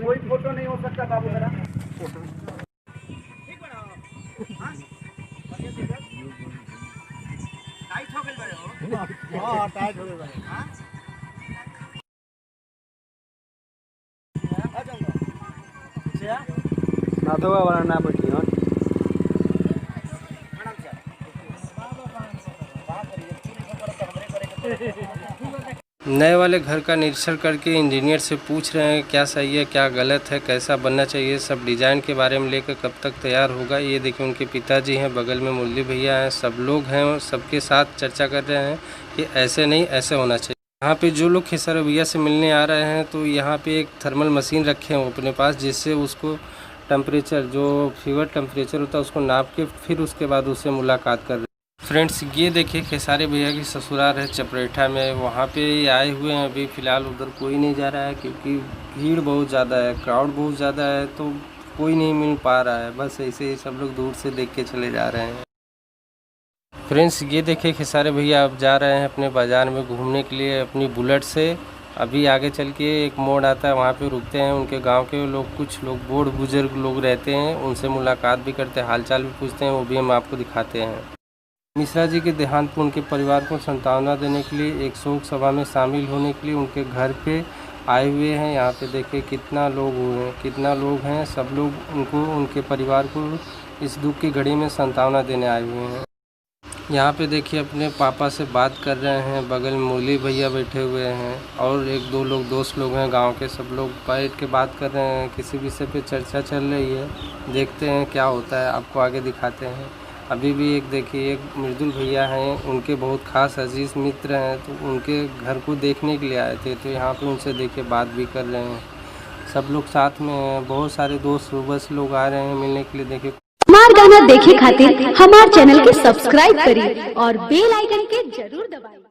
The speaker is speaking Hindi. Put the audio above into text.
कोई फोटो नहीं हो सकता बाबू मेरा। टाइट हो गइल बा हो। हां टाइट हो गइल बा। हां आ जाओ क्या ना तो वाला ना बैठी हो नए वाले घर का निरीक्षण करके इंजीनियर से पूछ रहे हैं क्या सही है क्या गलत है, कैसा बनना चाहिए, सब डिज़ाइन के बारे में लेकर कब तक तैयार होगा। ये देखिए उनके पिताजी हैं, बगल में मुरली भैया हैं, सब लोग हैं और सबके साथ चर्चा कर रहे हैं कि ऐसे नहीं ऐसे होना चाहिए। यहाँ पे जो लोग खेसारी भैया से मिलने आ रहे हैं तो यहाँ पे एक थर्मल मशीन रखे हैं अपने पास, जिससे उसको टेम्परेचर जो फीवर टेम्परेचर होता है उसको नाप के फिर उसके बाद उससे मुलाकात कर रहे हैं। फ्रेंड्स ये देखिए खेसारी भैया की ससुराल है चपरेठा में, वहाँ पे आए हुए हैं। अभी फ़िलहाल उधर कोई नहीं जा रहा है क्योंकि भीड़ बहुत ज़्यादा है, क्राउड बहुत ज़्यादा है, तो कोई नहीं मिल पा रहा है। बस ऐसे ही सब लोग दूर से देख के चले जा रहे हैं। फ्रेंड्स ये देखिए खेसारी भैया अब जा रहे हैं अपने बाज़ार में घूमने के लिए अपनी बुलेट से। अभी आगे चल के एक मोड़ आता है, वहाँ पे रुकते हैं। उनके गांव के लोग, कुछ लोग बूढ़ बुजुर्ग लोग रहते हैं, उनसे मुलाकात भी करते हैं, हालचाल भी पूछते हैं, वो भी हम आपको दिखाते हैं। मिश्रा जी के देहांत पर उनके परिवार को सांत्वना देने के लिए एक शोक सभा में शामिल होने के लिए उनके घर पे आए हुए हैं। यहाँ पे देखिए कितना लोग हुए हैं, कितना लोग हैं। सब लोग उनको, उनके परिवार को इस दुख की घड़ी में सांत्वना देने आए हुए हैं। यहाँ पे देखिए अपने पापा से बात कर रहे हैं, बगल में मुरली भैया बैठे हुए हैं और एक दो लोग दोस्त लोग हैं गांव के, सब लोग बैठ के बात कर रहे हैं। किसी विषय पे चर्चा चल रही है, देखते हैं क्या होता है, आपको आगे दिखाते हैं। अभी भी एक देखिए एक मृदुल भैया हैं, उनके बहुत खास अजीज़ मित्र हैं, तो उनके घर को देखने के लिए आए थे, तो यहाँ पे उनसे देखिए बात भी कर रहे हैं। सब लोग साथ में हैं, बहुत सारे दोस्त सुबह से लोग आ रहे हैं मिलने के लिए। देखिए हमार गाना देखे खातिर हमार चैनल के सब्सक्राइब करी और बेल आइकन के जरूर दबाएं।